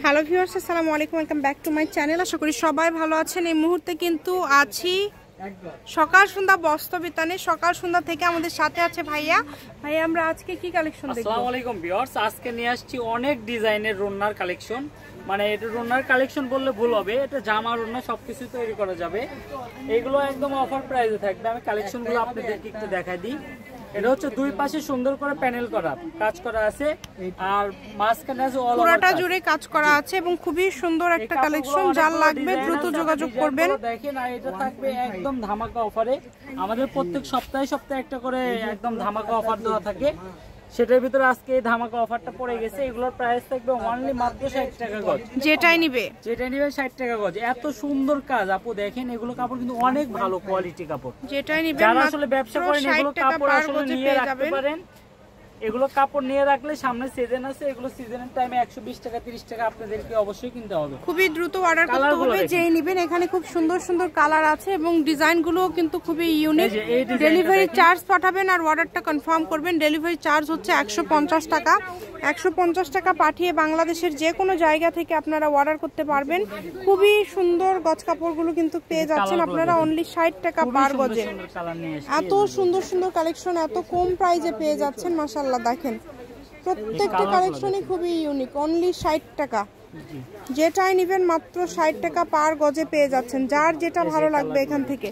Hello viewers, আসসালামু আলাইকুম, welcome back to my channel. আশা করি সবাই ভালো আছেন। এই মুহূর্তে কিন্তু আছি সকাল সন্ধ্যা বস্ত্রবিতানে। সকাল সন্ধ্যা থেকে আমাদের সাথে আছে ভাইয়া। আমরা আজকে কি কালেকশন দেখব? আসসালামু আলাইকুম ভিউয়ার্স, আজকে নিয়ে আসছি অনেক ডিজাইনের রোনার কালেকশন। মানে এটা রোনার কালেকশন বললে ভুল হবে, এটা জামা রোনা সবকিছু তৈরি করা যাবে। এগুলো একদম অফার প্রাইসে থাকবে। আমি কালেকশনগুলো আপনাদেরকে একটু দেখাই দিই। এটা হচ্ছে দুই পাশে সুন্দর করে প্যানেল করা কাজ করা আছে, আর মাঝখানে আছে অল ওভার পুরোটা জুড়ে কাজ করা আছে এবং খুবই সুন্দর একটা কালেকশন। যার লাগবে দ্রুত যোগাযোগ করবেন। দেখেন, আর এটা থাকবে একদম ধামাকা অফারে। আমাদের প্রত্যেক সপ্তাহে সপ্তাহে একটা করে একদম ধামাকা অফার দেওয়া থাকে, সেটার ভিতরে আজকে এই ধামাকা অফারটা পড়ে গেছে। এগুলোর প্রাইস থাকবে অনলি মাত্র 60 টাকা গজ। যেটাই নিবে 60 টাকা গজ। এত সুন্দর কাজ আপু, দেখেন এগুলো কাপড় কিন্তু অনেক ভালো কোয়ালিটি কাপড়। যেটাই নিবে যারা আসলে ব্যবসা করেন এগুলো কাপড় আসলে নিয়ে রাখতে পারেন। এগুলো কাপড় নিয়ে রাখলে সামনে সিজন আছে, এগুলো সিজনের টাইমে 120 টাকা 30 টাকা আপনাদেরকে অবশ্যই কিনতে হবে। খুবই দ্রুত অর্ডার করতে হবে যেই নেবেন। এখানে খুব সুন্দর সুন্দর কালার আছে এবং ডিজাইনগুলোও কিন্তু খুবই ইউনিক। ডেলিভারি চার্জ পাঠাবেন আর অর্ডারটা কনফার্ম করবেন। ডেলিভারি চার্জ হচ্ছে 150 টাকা। 150 টাকা পাঠিয়ে বাংলাদেশের যে কোনো জায়গা থেকে আপনারা অর্ডার করতে পারবেন। খুবই সুন্দর গজ কাপড়গুলো কিন্তু পেয়ে যাচ্ছেন আপনারা অনলি 60 টাকা পার গজে। এত সুন্দর সুন্দর কালেকশন এত কম প্রাইসে পেয়ে যাচ্ছেন, মাশাআল্লাহ। দেখেন প্রত্যেকটা কালেকশনই খুবই ইউনিক। অনলি 60 টাকা। যেটাই নেবেন মাত্র 60 টাকা পার গজে পেয়ে যাচ্ছেন। যার যেটা ভালো লাগবে এখান থেকে।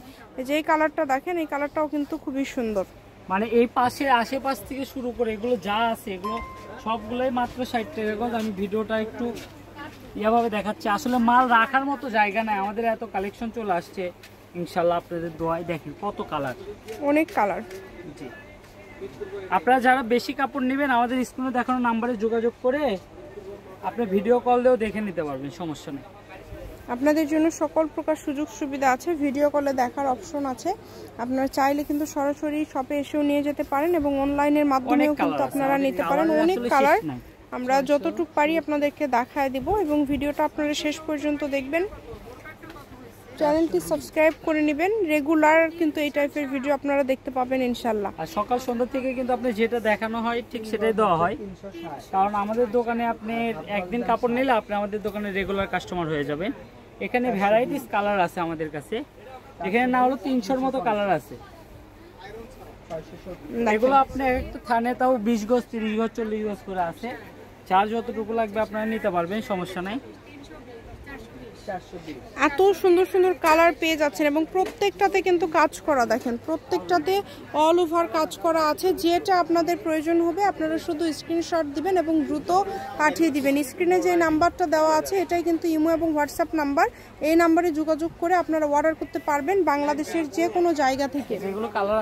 যেই কালারটা দেখেন, এই কালারটাও কিন্তু খুবই সুন্দর। মানে এই পাশে আশেপাশ থেকে শুরু করে এগুলো যা আছে এগুলো সবগুলোই মাত্র 60 টাকা গজ। আমি ভিডিওটা একটু ইয়াভাবে দেখাচ্ছি। আসলে মাল রাখার মতো জায়গা নাই, আমাদের এত কালেকশন চলে আসছে। ইনশাল্লাহ আপনাদের দোয়ায় দেখেন কত কালার, অনেক কালার। জি, আপনারা যারা বেশি কাপড় নেবেন আমাদের স্ক্রিনে দেখানো নাম্বারে যোগাযোগ করে আপনি ভিডিও কল দিয়েও দেখে নিতে পারবেন, সমস্যা নেই। আপনাদের জন্য সকল প্রকার সুযোগ সুবিধা আছে। ভিডিও কলে দেখার অপশন আছে। আপনারা চাইলে কিন্তু সরাসরি শপে এসেও নিয়ে যেতে পারেন এবং অনলাইনের মাধ্যমেও কিন্তু আপনারা নিতে পারেন। অনেক কালার আমরা যতটুকু পারি আপনাদেরকে দেখায় দিব এবং ভিডিওটা আপনারা শেষ পর্যন্ত দেখবেন। চ্যানেলটি সাবস্ক্রাইব করে নেবেন। রেগুলার কিন্তু এই টাইপের ভিডিও আপনারা দেখতে পাবেন ইনশাআল্লাহ। আর সকাল সন্ধ্যা থেকে কিন্তু আপনি যেটা দেখানো হয় ঠিক সেটাই দেওয়া হয়, কারণ আমাদের দোকানে আপনি একদিন কাপড় নিলে আপনি আমাদের দোকানে রেগুলার কাস্টমার হয়ে যাবেন। এখানে ভ্যারাইটিস কালার আছে আমাদের কাছে। এখানে না হলো 300-র মতো কালার আছে। এগুলো আপনি একটা থানে তাও 20 গজ 30 গজ 40 গজ করে আছে। চার্জ যতটুকু লাগবে আপনারা নিতে পারবেন, সমস্যা নাই। এত সুন্দর সুন্দর কালার পেয়ে যাচ্ছেন এবং প্রত্যেকটাতে কিন্তু কাজ করা। দেখেন প্রত্যেকটাতে অল ওভার কাজ করা আছে। যেটা আপনাদের প্রয়োজন হবে আপনারা শুধু স্ক্রিনশট দিবেন এবং দ্রুত পাঠিয়ে দিবেন। স্ক্রিনে যে নাম্বারটা দেওয়া আছে এটাই কিন্তু ইমো এবং হোয়াটসঅ্যাপ নাম্বার। এই নাম্বারে যোগাযোগ করে আপনারা অর্ডার করতে পারবেন বাংলাদেশের যে কোনো জায়গা থেকে।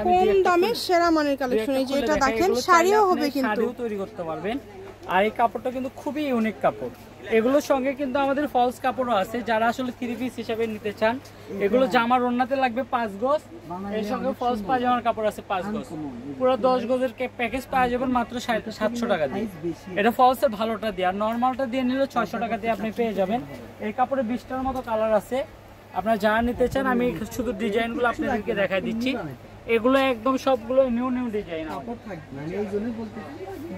কম দামে সেরা মানের কালেকশন। এই যে এটা দেখেন, শাড়িও হবে কিন্তু তৈরি করতে পারবেন। আর এই কাপড়টা কিন্তু খুবই ইউনিক কাপড়। এগুলোর সঙ্গে কিন্তু আমাদের ফলস কাপড়ও আছে, যারা আসলে 3 পিস হিসেবে নিতে চান। এগুলো জামার ওড়নাতে লাগবে 5 গজ, এর সঙ্গে ফলস পাজামার কাপড় আছে 5 গজ। পুরো 10 গজের প্যাকেজ পাওয়া যাবেন মাত্র 700 টাকা দিয়ে। এটা ফলসের ভালোটা দিয়ে, আর নর্মালটা দিয়ে নিলে 600 টাকা দিয়ে আপনি পেয়ে যাবেন। এই কাপড়ে 20টার মতো কালার আছে। আপনারা যারা নিতে চান আমি শুধু ডিজাইনগুলো আপনাদেরকে দেখাই দিচ্ছি। এগুলো একদম সবগুলো নিউ ডিজাইন।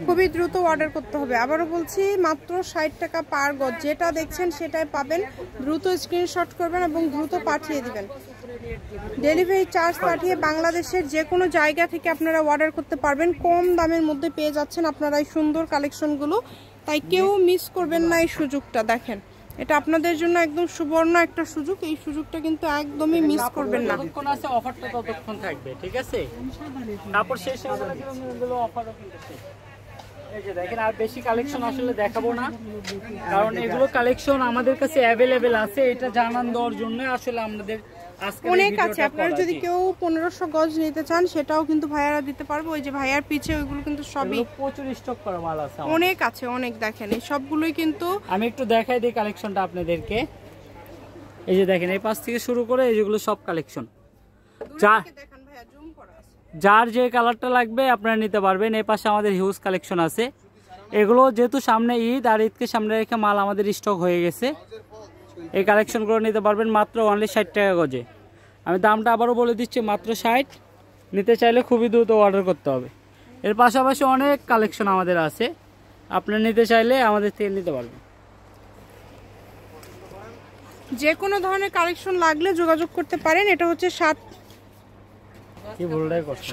খুবই দ্রুত অর্ডার করতে হবে। আবারও বলছি মাত্র 60 টাকা পার গজ। যেটা দেখছেন সেটাই পাবেন। দ্রুত স্ক্রিনশট করবেন এবং দ্রুত পাঠিয়ে দিবেন। ডেলিভারি চার্জ পাঠিয়ে বাংলাদেশের যে কোনো জায়গা থেকে আপনারা অর্ডার করতে পারবেন। কম দামের মধ্যে পেয়ে যাচ্ছেন আপনারা এই সুন্দর কালেকশনগুলো। তাই কেউ মিস করবেন না এই সুযোগটা। দেখেন এটা আপনাদের জন্য একদম সুবর্ণ একটা সুযোগ। এই সুযোগটা কিন্তু একদমই মিস করবেন না। যতক্ষণ আছে অফারটা ততক্ষণ থাকবে, ঠিক আছে? কাপড় শেষ হয়ে গেলে কিন্তু এগুলো অফারও কিন্তু শেষ। এই যে দেখেন, আর বেশি কালেকশন আসলে দেখাবো না, কারণ এগুলো কালেকশন আমাদের কাছে অ্যাভেলেবেল আছে। এটা জানান দেওয়ার জন্য আসলে আমাদের অনেক আছে। আপনারা যদি কেউ 1500 গজ নিতে চান সেটাও কিন্তু ভাইয়ারা দিতে পারবে। ওই যে ভাইয়ার পিছে ওইগুলো কিন্তু সবই প্রচুর স্টক করা মাল আছে, অনেক আছে অনেক। দেখেন এই সবগুলোই কিন্তু আমি একটু দেখাই দিই কালেকশনটা আপনাদেরকে। এই যে দেখেন, এই পাশ থেকে শুরু করে এই যেগুলো সব কালেকশন। যার যে কালারটা লাগবে আপনারা নিতে পারবেন। এই পাশে আমাদের হিউজ কালেকশন আছে। এগুলো যেহেতু সামনে ঈদ, আর ঈদকে সামনে রেখে মাল আমাদের স্টক হয়ে গেছে। এই কালেকশনগুলো নিতে পারবেন মাত্র অনলি 60 টাকা গজে। আমি দামটা আবারও বলে দিচ্ছি, মাত্র 60। নিতে চাইলে খুবই দ্রুত অর্ডার করতে হবে। এর পাশাপাশি অনেক কালেকশন আমাদের আছে, আপনারা নিতে চাইলে আমাদের থেকে নিতে পারবেন। যে কোনো ধরনের কালেকশন লাগলে যোগাযোগ করতে পারেন। এটা হচ্ছে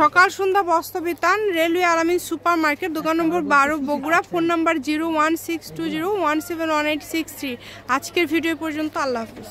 সকাল সন্ধ্যা বস্ত্রবিতান, রেলওয়ে আলামিন সুপার মার্কেট, দোকান নম্বর 12, বগুড়া। Phone number 01620171863। আজকের ভিডিও পর্যন্ত, আল্লাহ হাফিজ।